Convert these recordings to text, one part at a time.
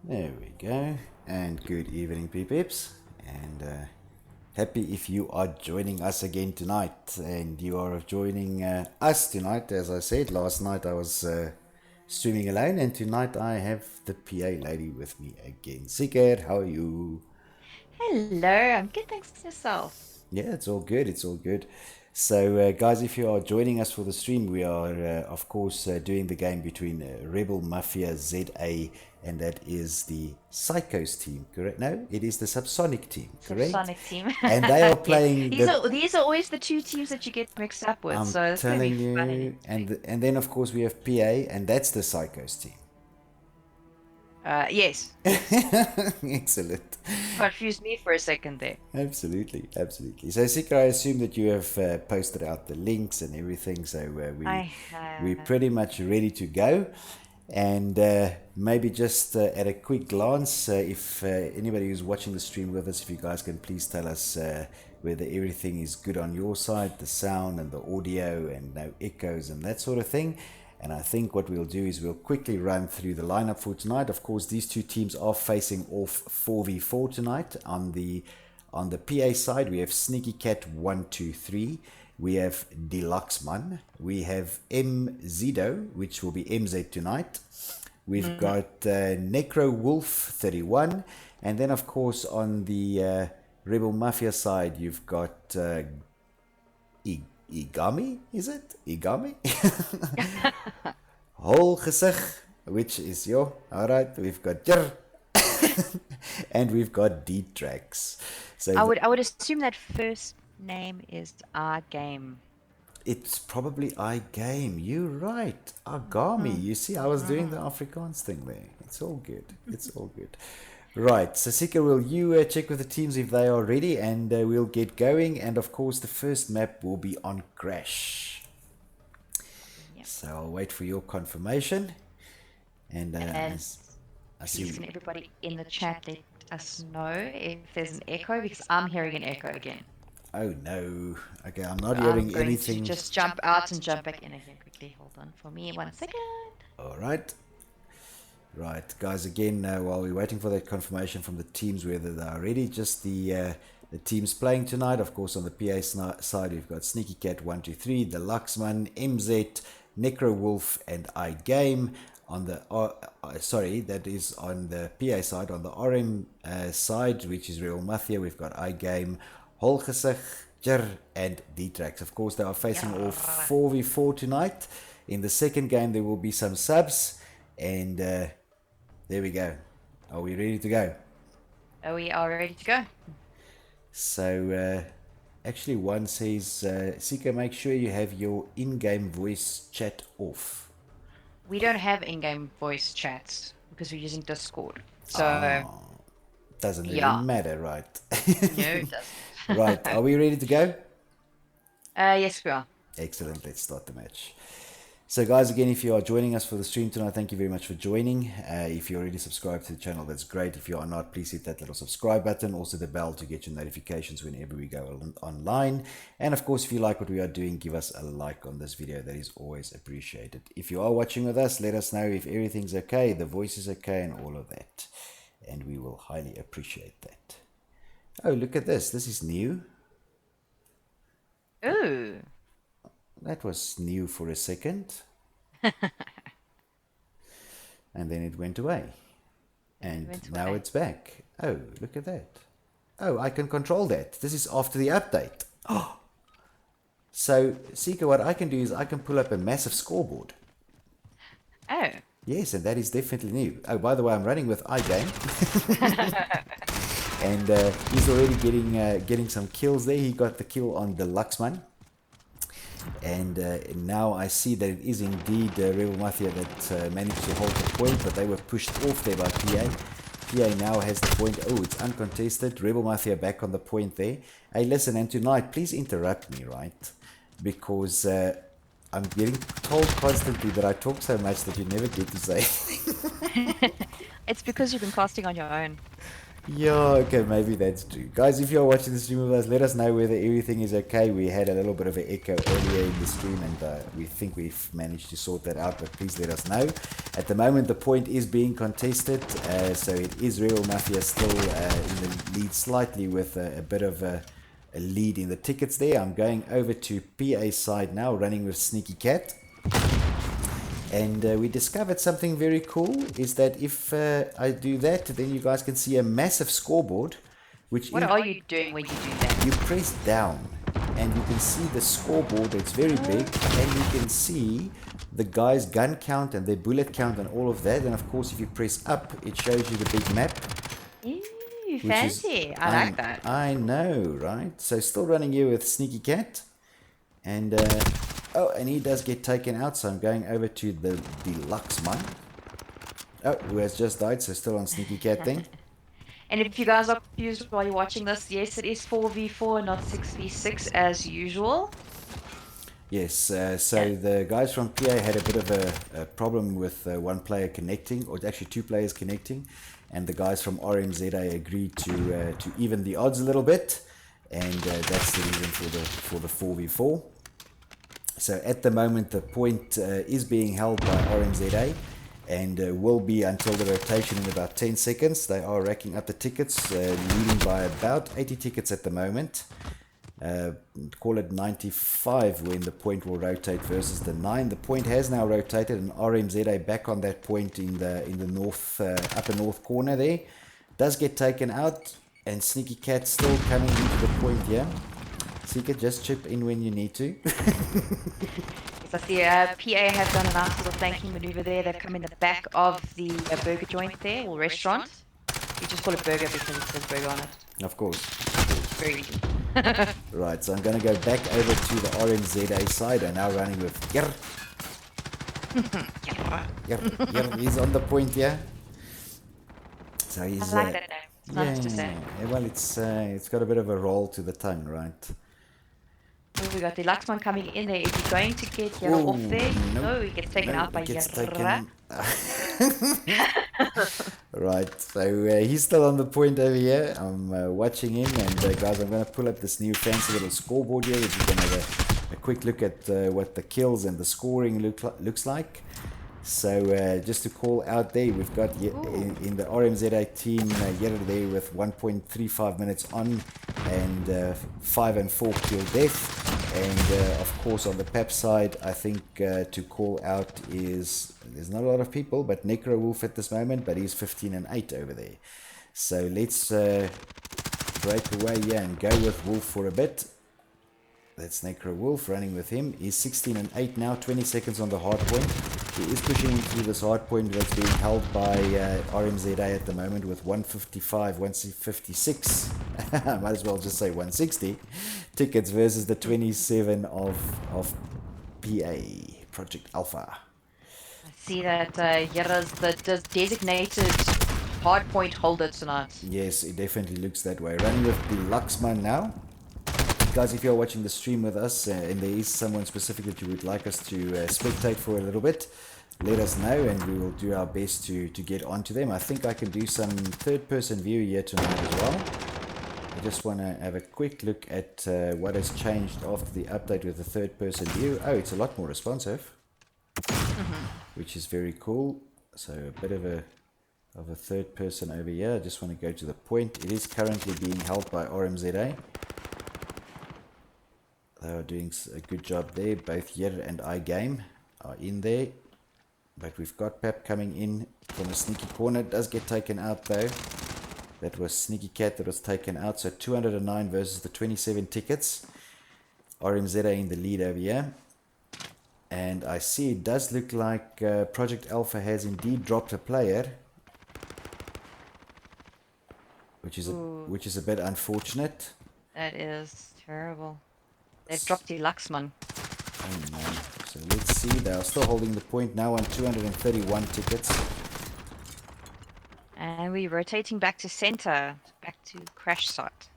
There we go. And good evening, peeps. And happy if you are joining us again tonight. And you are joining us tonight. As I said, last night I was streaming alone. And tonight I have the PA lady with me again. Seeker, how are you? Hello, I'm good, thanks yourself. Yeah, it's all good. It's all good. So, guys, if you are joining us for the stream, we are, of course, doing the game between Rebel Mafia ZA, and that is the Psychos team, correct? No, it is the Subsonic team, correct? Subsonic team. And they are Yeah, playing these the. are these are always the two teams that you get mixed up with, I'm so it's gonna be telling fun and you, interesting. and then of course we have PA, and that's the Psychos team. Yes, Excellent. confused me for a second there. Absolutely, absolutely. So, Sika, I assume that you have posted out the links and everything, so I we're have. pretty much ready to go. And maybe just at a quick glance, if anybody who's watching the stream with us, if you guys can please tell us whether everything is good on your side, the sound and the audio, and no echoes and that sort of thing. And I think what we'll do is we'll quickly run through the lineup for tonight. Of course, these two teams are facing off 4v4 tonight. On the PA side, we have Sneaky Cat 123. We have Deluxeman. We have MZdo, which will be MZ tonight. We've got Necro Wolf 31. And then, of course, on the Rebel Mafia side, you've got Igami, is it? Igami? Whole gezicht, which is yo. Alright, we've got Jir. And we've got D-Tracks. So I would assume that first name is our game. it's probably iGame. You're right. Agami. You see, I was doing the Afrikaans thing there. It's all good. It's all good. Right. So, Sika, will you check with the teams if they are ready, and we'll get going. And of course, the first map will be on Crash. Yeah. So, I'll wait for your confirmation. And And I see. please, can everybody in the chat let us know if there's an echo because I'm hearing an echo again. Oh no. Okay, I'm not I'm hearing going anything. to just jump out and jump back in again quickly. Hold on for me 1 second. All right. Right, guys, again, while we're waiting for that confirmation from the teams whether they are ready, just the teams playing tonight. Of course, on the PA side, we've got Sneaky Cat 123, the Luxman, MZ, Necro Wolf, and iGame. On the that is on the PA side. On the RM side, which is Real Mafia, we've got iGame, Holgesig, Jir, and D-Tracks. Of course, they are facing off 4v4 tonight. In the second game, there will be some subs, and there we go. Are we ready to go? We are ready to go. So, actually, one says, Sika, make sure you have your in-game voice chat off. We don't have in-game voice chats because we're using Discord. So, Doesn't really yeah. matter, right? No, it doesn't. Right, are we ready to go? Yes, we are. Excellent, let's start the match. So guys, again, if you are joining us for the stream tonight, thank you very much for joining. If you're already subscribed to the channel, that's great. If you are not, please hit that little subscribe button, also the bell to get your notifications whenever we go online. And of course, if you like what we are doing, give us a like on this video. That is always appreciated. If you are watching with us, let us know if everything's okay, the voice is okay, and all of that. And we will highly appreciate that. Oh, look at this. This is new. Ooh. That was new for a second. And then it went away. And now it's back. Oh, look at that. Oh, I can control that. This is after the update. Oh. So, Sika, what I can do is I can pull up a massive scoreboard. Oh. Yes, and that is definitely new. Oh, by the way, I'm running with iGame. And he's already getting some kills there. He got the kill on the Luxman. And now I see that it is indeed Rebel Mafia that managed to hold the point, but they were pushed off there by PA. PA now has the point. Oh, it's uncontested. Rebel Mafia back on the point there. Hey, listen, and tonight, please interrupt me, right? Because I'm getting told constantly that I talk so much that you never get to say anything. It's because you've been casting on your own. Yeah, okay, maybe that's true. Guys, if you're watching the stream with us, let us know whether everything is okay. We had a little bit of an echo earlier in the stream, and we think we've managed to sort that out, but please let us know. At the moment, the point is being contested, so it is Real Mafia still in the lead slightly with a bit of a lead in the tickets there. I'm going over to PA side now, running with Sneaky Cat. And we discovered something very cool is that if I do that, then you guys can see a massive scoreboard, which What are you doing when you do that? you press down and you can see the scoreboard. It's very big, and you can see the guy's gun count and their bullet count and all of that. And of course, if you press up, it shows you the big map. Ooh, Which fancy. I like that. I know, right? So still running here with Sneaky Cat. And, oh, and he does get taken out, so I'm going over to the deluxe mine. Oh, who has just died, so still on Sneaky Cat thing. And if you guys are confused while you're watching this, yes, it is 4v4, not 6v6 as usual. Yes, so the guys from PA had a bit of a problem with one player connecting, or actually two players connecting, and the guys from RMZA agreed to even the odds a little bit, and that's the reason for the 4v4. So at the moment, the point is being held by RMZA, and will be until the rotation in about 10 seconds. They are racking up the tickets, leading by about 80 tickets at the moment. Call it 95 when the point will rotate versus the 9. The point has now rotated, and RMZA back on that point in the north upper north corner there. Does get taken out, and Sneaky Cat still coming into the point here. Seeker, just chip in when you need to. So the PA have done a nice little flanking maneuver there. They've come in the back of the burger joint there, or restaurant. We just call it burger because it says burger on it. Of course. Very easy. Right, so I'm going to go back over to the RMZA side. I'm now running with Yer. Yer. He's on the point here. So he's. I like that name. It's nice to say. Yeah, well, it's got a bit of a roll to the tongue, right? Oh, we got the Luxman coming in there. Is he going to get Yara off there? No, No, he gets taken out by Yara. Right, so he's still on the point over here. I'm watching him, and guys, I'm going to pull up this new fancy little scoreboard here, which you can have a quick look at what the kills and the scoring looks like. So just to call out there, we've got in the RMZA team Yera there with 1.35 minutes on, and 5 and 4 kill death. And of course on the PAP side, I think to call out is, there's not a lot of people, but Necro Wolf at this moment, but he's 15 and 8 over there. So let's break away here and go with Wolf for a bit. That's Necro Wolf running with him. He's 16 and 8 now, 20 seconds on the hard point. He is pushing through this hard point that's being held by RMZA at the moment with 155, 156, I might as well just say 160 tickets versus the 27 of PA, Project Alpha. I see that Yara's the designated hard point holder tonight. Yes, it definitely looks that way. Running with the Luxman now. Guys, if you're watching the stream with us and there is someone specific that you would like us to spectate for a little bit, let us know and we will do our best to get onto them. I think I can do some third-person view here tonight as well. I just want to have a quick look at what has changed after the update with the third-person view. Oh, it's a lot more responsive, which is very cool. So a bit of a third person over here. I just want to go to the point. It is currently being held by RMZA. They are doing a good job there. Both Yer and iGame are in there. But we've got Pep coming in from a sneaky corner. It does get taken out though. That was Sneaky Cat that was taken out. So 209 versus the 27 tickets. RMZA in the lead over here. And I see it does look like Project Alpha has indeed dropped a player. Which is a bit unfortunate. That is terrible. They've dropped the Luxman. Oh no. So let's see. They are still holding the point now on 231 tickets. And we're rotating back to center, back to crash site.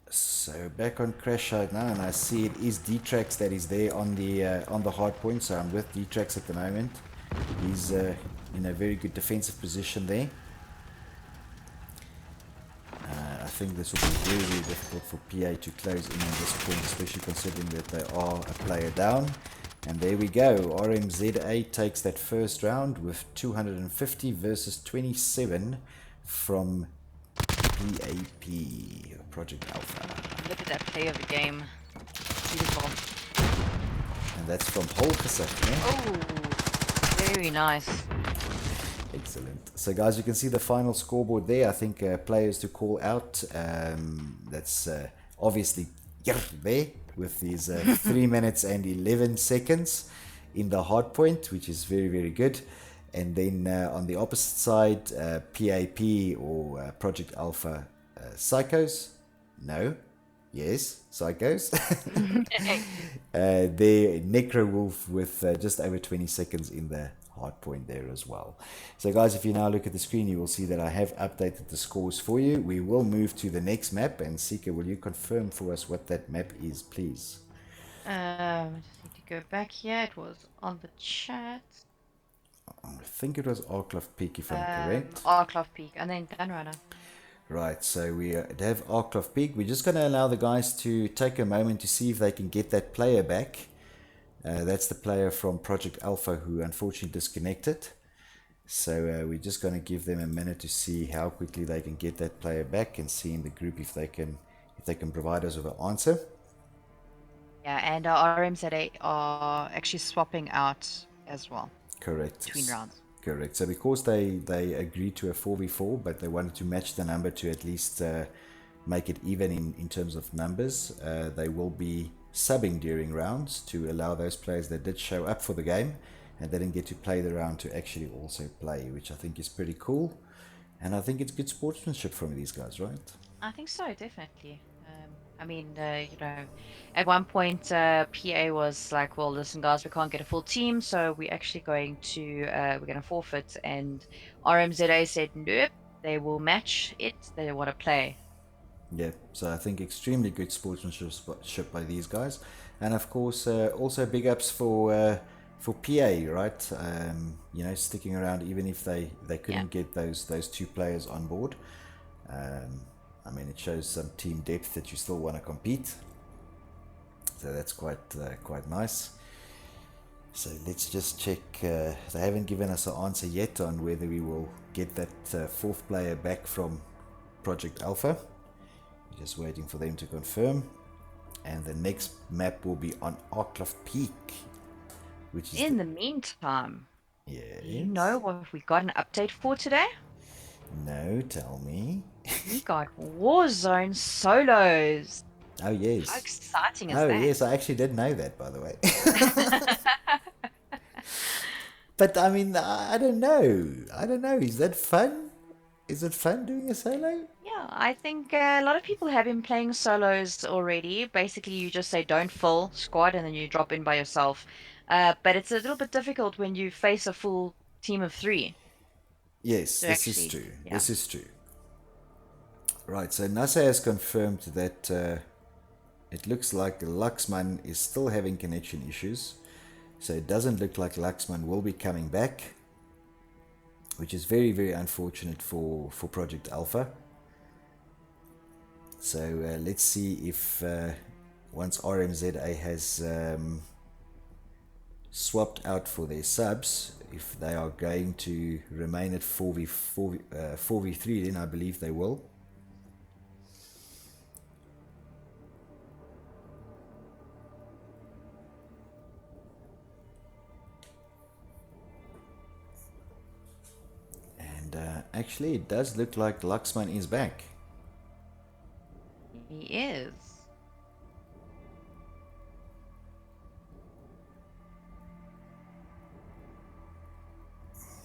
So back on crash site now, and I see it is D-Trax that is there on the hard point. So I'm with D-Trax at the moment. He's in a very good defensive position there. think this will be very, very difficult for PA to close in on this point, especially considering that they are a player down. And there we go. RMZA takes that first round with 250 versus 27 from PAP, Project Alpha. Look at that play of the game. Beautiful. And that's from Holgersich, eh? Oh, very nice. Excellent. So guys, you can see the final scoreboard there. I think players to call out. That's obviously there with these 3 minutes and 11 seconds in the hard point, which is very, very good. And then on the opposite side, PAP or Project Alpha Psychos. No. Yes, Psychos. There, Necro Wolf with just over 20 seconds in the hard point there as well. So guys, if you now look at the screen, you will see that I have updated the scores for you. We will move to the next map, and Sika, will you confirm for us what that map is, please? I just need to go back here. It was on the chat. I think it was Arkloff Peak, if I'm correct. Arkloff Peak, and then Gunrunner. Right, so we have Arkloff Peak. We're just going to allow the guys to take a moment to see if they can get that player back. That's the player from Project Alpha who unfortunately disconnected. So we're just going to give them a minute to see how quickly they can get that player back and see in the group if they can provide us with an answer. Yeah, and our RMZA are actually swapping out as well. Correct. Between rounds. Correct. So because they agreed to a 4v4, but they wanted to match the number to at least make it even in terms of numbers, they will be subbing during rounds to allow those players that did show up for the game and didn't get to play the round to actually also play, which I think is pretty cool. And I think it's good sportsmanship from these guys, right? I think so, definitely. I mean, you know, at one point, PA was like, "Well, listen, guys, we can't get a full team, so we're actually going to forfeit." And RMZA said, "Nope, they will match it. They want to play." Yeah, so I think extremely good sportsmanship by these guys, and of course, also big ups for PA, right? You know, sticking around even if they couldn't get those two players on board. I mean, it shows some team depth that you still want to compete. So that's quite nice. So let's just check. They haven't given us an answer yet on whether we will get that fourth player back from Project Alpha. We're just waiting for them to confirm. And the next map will be on Arkloff Peak, which is in the meantime. Yes. Do you know what we got an update for today? No, tell me. We got Warzone solos. Oh yes. How exciting is that? that? Oh yes, I actually did know that, by the way. But I mean, I don't know. Is that fun? Is it fun doing a solo? Yeah, I think a lot of people have been playing solos already. Basically, you just say don't fill squad and then you drop in by yourself. But it's a little bit difficult when you face a full team of 3. Yes, So this actually, is true. yeah. This is true. Right, so NASA has confirmed that it looks like Luxman is still having connection issues. So it doesn't look like Luxman will be coming back, which is very, very unfortunate for Project Alpha. So let's see if once RMZA has swapped out for their subs, if they are going to remain at 4v3, then I believe they will. And actually, it does look like Luxman is back. He is.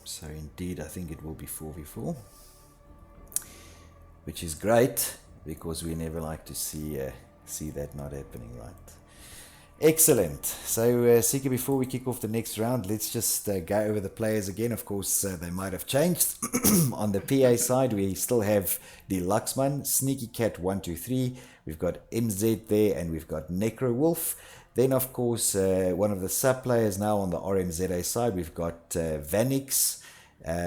So indeed, I think it will be 4v4, which is great because we never like to see that not happening, right? Excellent. So Sika, before we kick off the next round, let's just go over the players again. Of course, they might have changed. On the PA side, we still have the Luxman, Sneaky Cat 123. We've got MZ there, and we've got Necro Wolf. Then, of course, one of the sub players now on the RMZA side, we've got Vanix.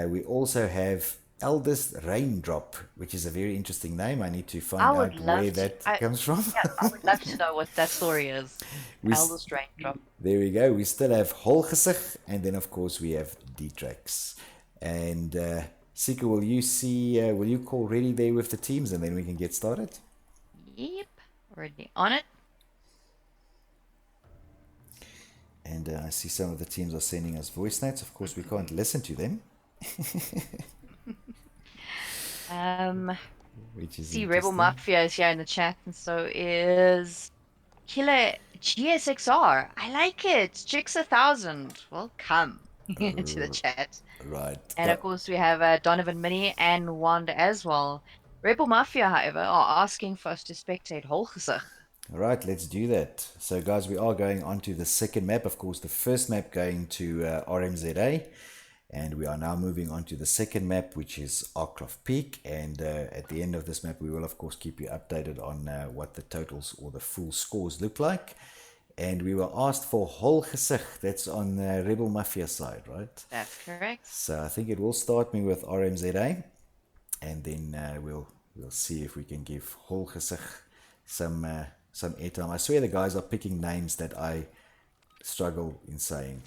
We also have Eldest Raindrop, which is a very interesting name. I need to I find would out where love to. that comes from. Yeah, I would love to know what that story is. we, Eldest Raindrop. there we go. We still have Holgesig, and then of course we have Dietrix. And Sika, will you call ready there with the teams, and then we can get started? Yep, already on it. And I see some of the teams are sending us voice notes. Of course, we can't listen to them. Which is See, Rebel interesting. Mafia is here in the chat, and so is Killer GSXR. I like it. Jix 1000. Welcome to the chat. Right. And of course, we have Donovan Mini and Wanda as well. Rebel Mafia, however, are asking for us to spectate Holgesig. All right, let's do that. So, guys, we are going on to the second map. Of course, the first map going to RMZA. And we are now moving on to the second map, which is Arklof Peak. And at the end of this map, we will, of course, keep you updated on what the totals or the full scores look like. And we were asked for Holgesig. That's on the Rebel Mafia side, right? That's correct. So I think it will start me with RMZA. And then we'll see if we can give Holgesig some airtime. I swear the guys are picking names that I struggle in saying.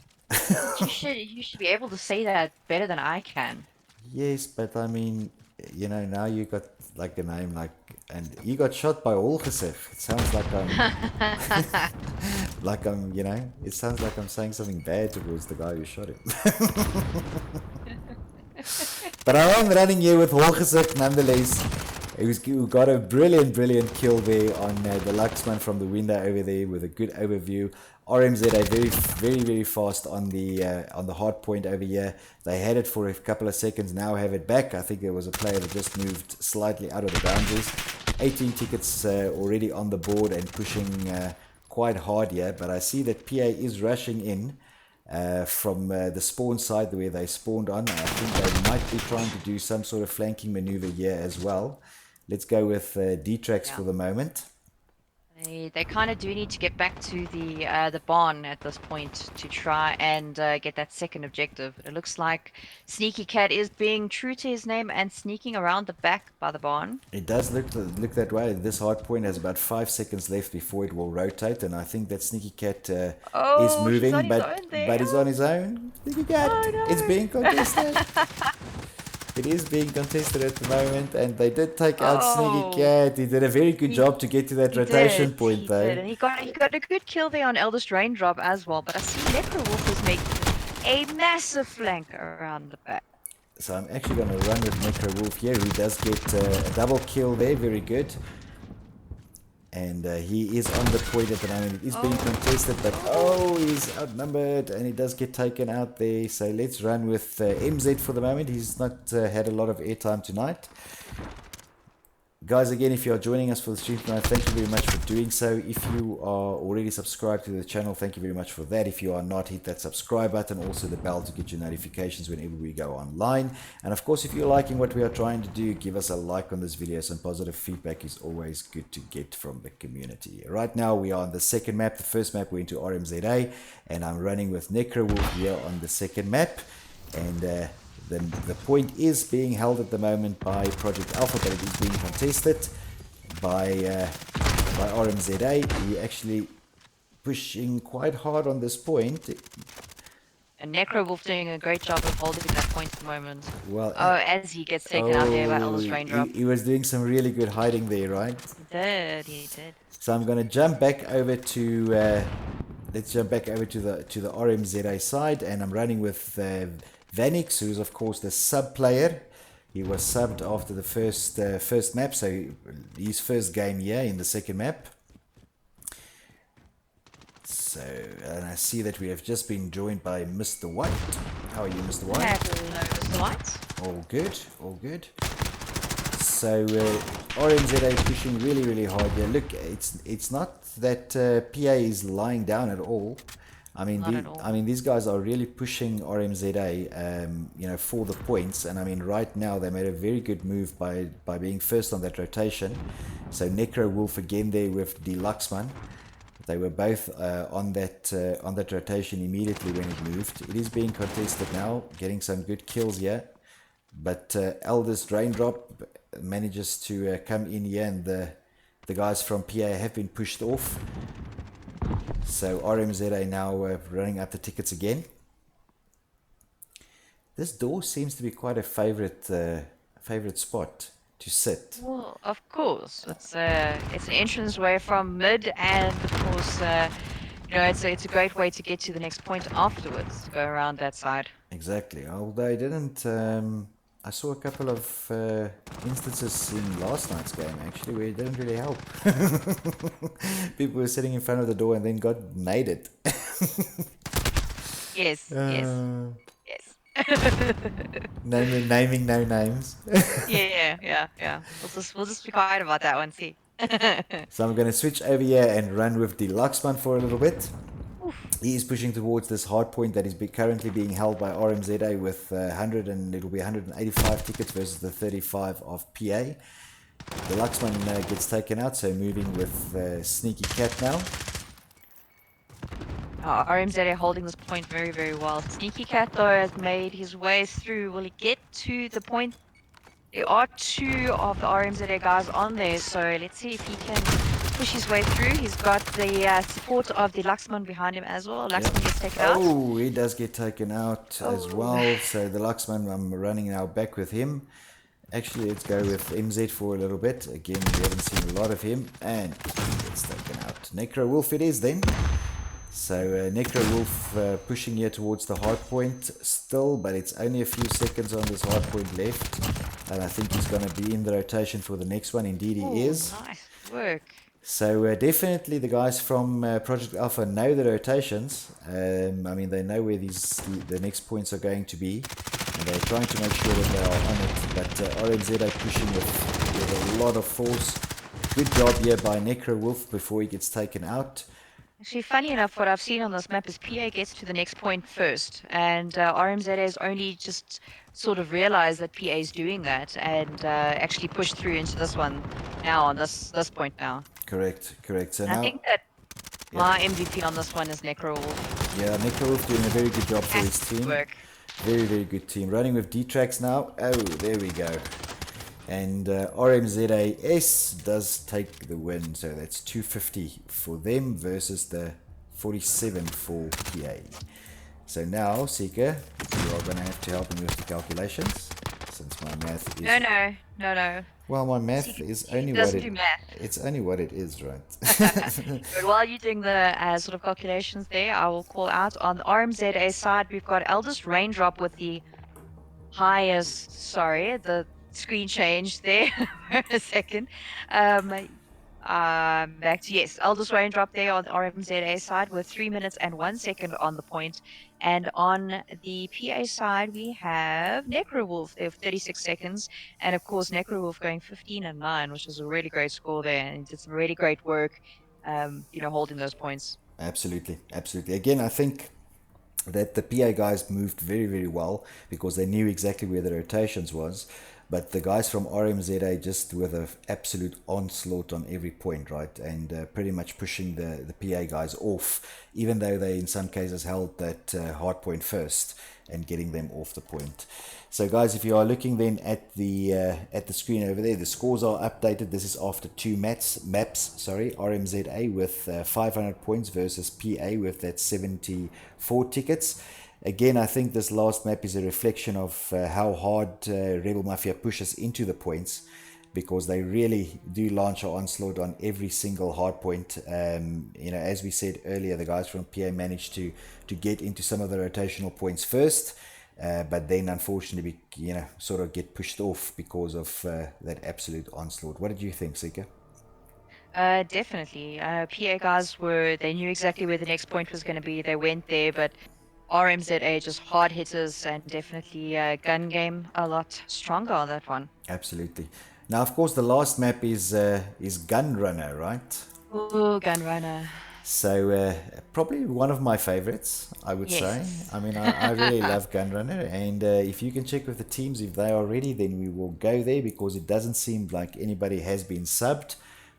You should be able to say that better than I can. Yes, but I mean, you know, now you got like a name like, and you got shot by Holgesig. It sounds like I'm, you know, it sounds like I'm saying something bad towards the guy who shot him. But I am running here with Holgesig nonetheless. Who got a brilliant kill there on the Luxman from the window over there with a good overview. RMZA very fast on the hard point over here. They had it for a couple of seconds, now have it back. I think there was a player that just moved slightly out of the boundaries. 18 tickets already on the board and pushing quite hard here, but I see that PA is rushing in from the spawn side where they spawned on. I think they might be trying to do some sort of flanking maneuver here as well. Let's go with Dietrix for the moment. They kind of do need to get back to the barn at this point to try and get that second objective. It looks like Sneaky Cat is being true to his name and sneaking around the back by the barn. It does look that way. This hard point has about 5 seconds left before it will rotate, and I think that Sneaky Cat is moving, but he's on his own. Sneaky Cat, it's being contested. It is being contested at the moment, and they did take out Sneaky Cat. He did a very good job to get to that rotation point, though. And he got a good kill there on Eldest Raindrop as well. But I see Necrowolf is making a massive flank around the back. So I'm actually going to run with Necrowolf here. He does get a double kill there. Very good. And he is on the point at the moment. It is being contested, but he's outnumbered, and he does get taken out there. So let's run with MZ for the moment. He's not had a lot of airtime tonight. Guys, again, if you are joining us for the stream tonight, thank you very much for doing so. If you are already subscribed to the channel, thank you very much for that. If you are not, hit that subscribe button, also the bell to get your notifications whenever we go online. And of course, if you're liking what we are trying to do, give us a like on this video. Some positive feedback is always good to get from the community. Right now, we are on the second map. The first map we went to RMZA, and I'm running with Necrowolf here on the second map. And the point is being held at the moment by Project Alpha, but it is being contested by RMZA, who actually pushing quite hard on this point. And Necrowolf doing a great job of holding that point at the moment. Well, as he gets taken out there by Eldest Raindrop. He was doing some really good hiding there, right? He did. So I'm going to jump back over to let's jump back over to the RMZA side, and I'm running with Vanix, who's of course the sub player. He was subbed after the first map, so his first game here in the second map. So, and I see that we have just been joined by Mr. White. How are you, Mr. White? Hello, Mr. White. All good, all good. So RMZA pushing really hard here. Look, it's not that PA is lying down at all. I mean, these guys are really pushing RMZA, you know, for the points. And I mean, right now they made a very good move by being first on that rotation. So Necrowolf again there with Deluxeman. They were both on that rotation immediately when it moved. It is being contested now, getting some good kills here But Eldest Raindrop manages to come in here, and the guys from PA have been pushed off. So RMZA now running up the tickets again. This door seems to be quite a favorite spot to sit. Well, of course, it's an entrance way from mid, and of course, it's a great way to get to the next point afterwards. To go around that side. Exactly. Although I didn't, I saw a couple of instances in last night's game actually where it didn't really help. People were sitting in front of the door and then got made it. Yes, yes, yes. Naming no names. Yeah. We'll just be quiet about that one. See. So I'm going to switch over here and run with Deluxeman for a little bit. Oof. He is pushing towards this hard point that is currently being held by RMZA with 100, and it'll be 185 tickets versus the 35 of PA. Deluxeman gets taken out, so moving with Sneaky Cat now. RMZA holding this point very, very well. Sneaky Cat, though, has made his way through. Will he get to the point? There are two of the RMZA guys on there, so let's see if he can push his way through. He's got the support of the Luxman behind him as well. Luxman gets taken out. Oh, he does get taken out as well. So the Luxman, I'm running now back with him. Actually, let's go with MZ for a little bit. Again, we haven't seen a lot of him. And he gets taken out. Necro Wolf it is then. So Necro Wolf pushing here towards the hard point still, but it's only a few seconds on this hard point left. And I think he's going to be in the rotation for the next one. Indeed, he is. Nice work. So definitely the guys from Project Alpha know the rotations. I mean, they know where the next points are going to be. And they're trying to make sure that they are on it. But RMZA pushing with a lot of force. Good job here by Necro Wolf before he gets taken out. Actually, funny enough, what I've seen on this map is PA gets to the next point first, and RMZA has only just sort of realized that PA is doing that, and actually pushed through into this one now on this point now. Correct. So and now I think that my MVP on this one is Necro Wolf. Yeah, Necro Wolf doing a very good job for his team. Work. Very, very good team. Running with D-Tracks now. Oh, there we go. And RMZAS does take the win, so that's 250 for them versus the 47 for PA. So now, Seeker, you are going to have to help me with the calculations, since my math is... No. Well, my math is only what it's only what it is, right? But while you're doing the sort of calculations there, I will call out on the RMZA side, we've got Eldest Raindrop with the highest, sorry, the screen changed there for a second. Back to, yes, Eldest Raindrop there on the RMZA side with 3 minutes and 1 second on the point. And on the PA side, we have Necro Wolf there with 36 seconds. And of course, Necro Wolf going 15 and 9, which is a really great score there. And did some really great work, holding those points. Absolutely. Again, I think that the PA guys moved very, very well because they knew exactly where the rotations was. But the guys from RMZA just with an absolute onslaught on every point, right? And pretty much pushing the PA guys off, even though they in some cases held that hard point first and getting them off the point. So guys, if you are looking then at the screen over there, the scores are updated. This is after two maps. RMZA with 500 points versus PA with that 74 tickets. Again, I think this last map is a reflection of how hard Rebel Mafia pushes into the points, because they really do launch an onslaught on every single hard point. As we said earlier, the guys from PA managed to get into some of the rotational points first, but then unfortunately, sort of get pushed off because of that absolute onslaught. What did you think, Sika? Definitely. PA guys they knew exactly where the next point was going to be. They went there, but RMZA just hard hitters, and definitely gun game a lot stronger on that one. Absolutely. Now, of course, the last map is Gun Runner, right? Ooh, Gun Runner. So probably one of my favorites, I would say. I mean, I really love Gun Runner, and if you can check with the teams if they are ready, then we will go there, because it doesn't seem like anybody has been subbed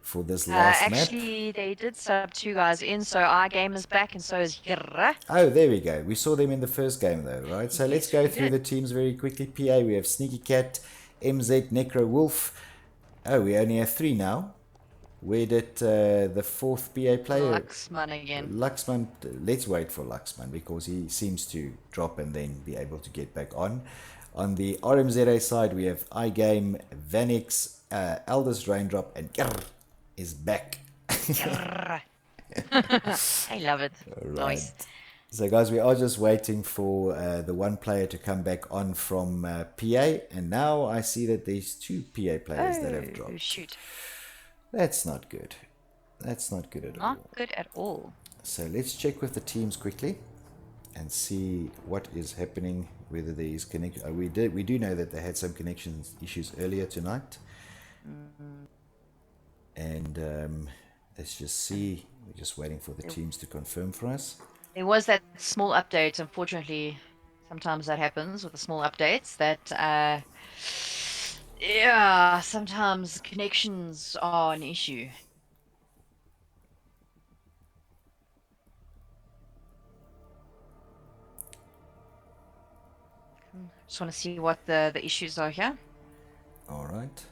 for this last map. Actually, they did sub two guys in, so our game is back, and so is Hirra. Oh, there we go. We saw them in the first game, though, right? So let's Yes, go we through did. the teams very quickly. PA, we have Sneaky Cat, MZ, Necro Wolf. Oh, we only have three now. Where did the fourth PA player, Luxman again. Luxman? Let's wait for Luxman because he seems to drop and then be able to get back on. On the RMZA side, we have iGame, Vanix, Eldest Raindrop, and Grr is back. Hirra. I love it. Right. Nice. So, guys, we are just waiting for the one player to come back on from PA, and now I see that there's two PA players that have Oh, dropped. shoot. That's not good. That's not good at Not all. good at all. So let's check with the teams quickly and see what is happening. Whether there is connection. We do know that they had some connection issues earlier tonight, and let's just see. We're just waiting for the teams to confirm for us. There was that small update. Unfortunately, sometimes that happens with the small updates that, yeah, sometimes connections are an issue. Just want to see what the issues are here. All right.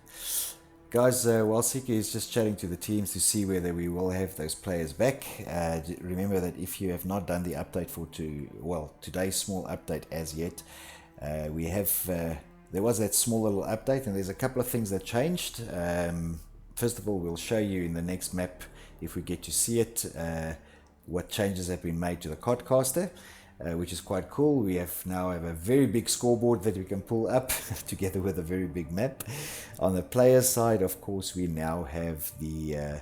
Guys, while Sika is just chatting to the teams to see whether we will have those players back, remember that if you have not done the update for today's small update as yet, we have there was that small little update, and there's a couple of things that changed. First of all, we'll show you in the next map, if we get to see it, what changes have been made to the Codcaster. Which is quite cool. We now have a very big scoreboard that we can pull up together with a very big map. On the player side, of course, we now have the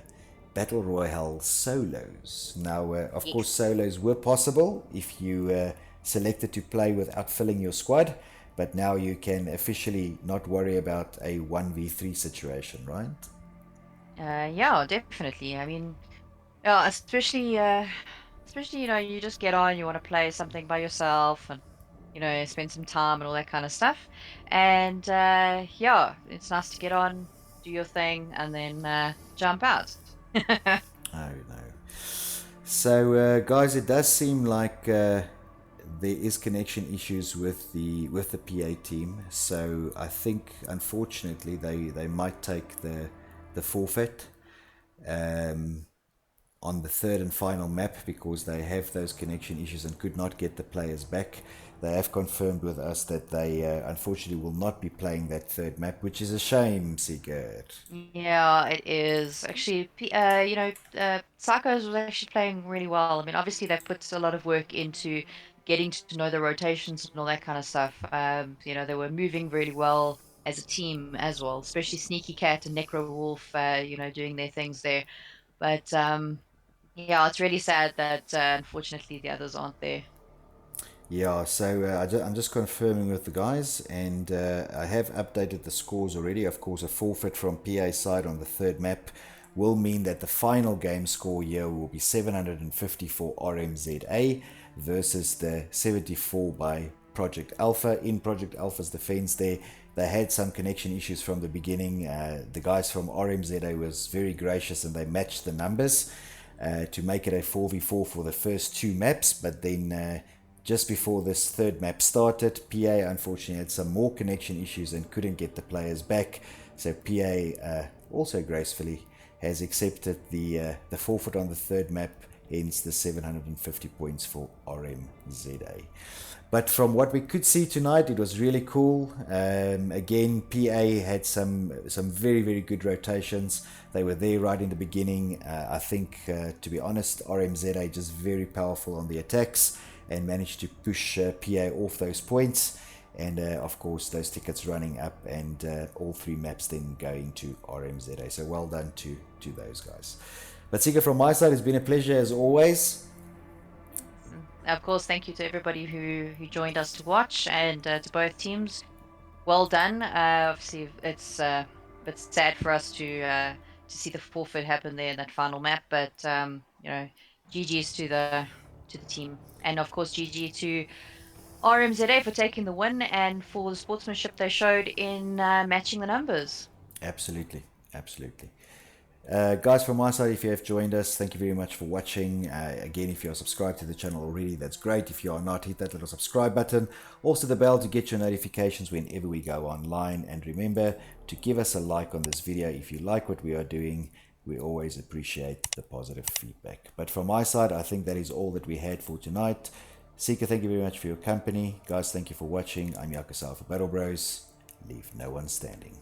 Battle Royale solos. Now, of course, solos were possible if you selected to play without filling your squad, but now you can officially not worry about a 1v3 situation, right? Yeah, definitely. I mean, yeah, especially, you just get on, you want to play something by yourself and, spend some time and all that kind of stuff. And yeah, it's nice to get on, do your thing, and then jump out. Oh no. So, guys, it does seem like there is connection issues with the PA team. So I think, unfortunately, they might take the forfeit on the third and final map because they have those connection issues and could not get the players back. They have confirmed with us that they unfortunately will not be playing that third map, which is a shame, Sigurd. Yeah, it is. Actually, Psychos was actually playing really well. I mean, obviously they put a lot of work into getting to know the rotations and all that kind of stuff. They were moving really well as a team as well, especially Sneaky Cat and Necro Wolf, doing their things there. But yeah, it's really sad that unfortunately the others aren't there. Yeah, so I'm just confirming with the guys, and I have updated the scores already. Of course, a forfeit from PA side on the third map will mean that the final game score here will be 750 for RMZA versus the 74 by Project Alpha. In Project Alpha's defense there, they had some connection issues from the beginning. The guys from RMZA was very gracious and they matched the numbers to make it a 4v4 for the first two maps, but then just before this third map started, PA unfortunately had some more connection issues and couldn't get the players back. So PA also gracefully has accepted the forfeit on the third map, hence the 750 points for RMZA. But from what we could see tonight, it was really cool. Again, PA had some very, very good rotations. They were there right in the beginning. I think, to be honest, RMZA just very powerful on the attacks and managed to push PA off those points. And of course, those tickets running up and all three maps then going to RMZA. So well done to those guys. But Sika, from my side, it's been a pleasure as always. Of course, thank you to everybody who joined us to watch and to both teams. Well done. Obviously, it's a bit sad for us to see the forfeit happen there in that final map, but GG's to the team, and of course GG to RMZA for taking the win and for the sportsmanship they showed in matching the numbers. Absolutely, absolutely. Guys, from my side, if you have joined us, thank you very much for watching. Again, if you are subscribed to the channel already, that's great. If you are not, hit that little subscribe button. Also the bell to get your notifications whenever we go online. And remember to give us a like on this video if you like what we are doing. We always appreciate the positive feedback. But from my side, I think that is all that we had for tonight. Seeker, thank you very much for your company. Guys, thank you for watching. I'm Yakusal for Battle Bros. Leave no one standing.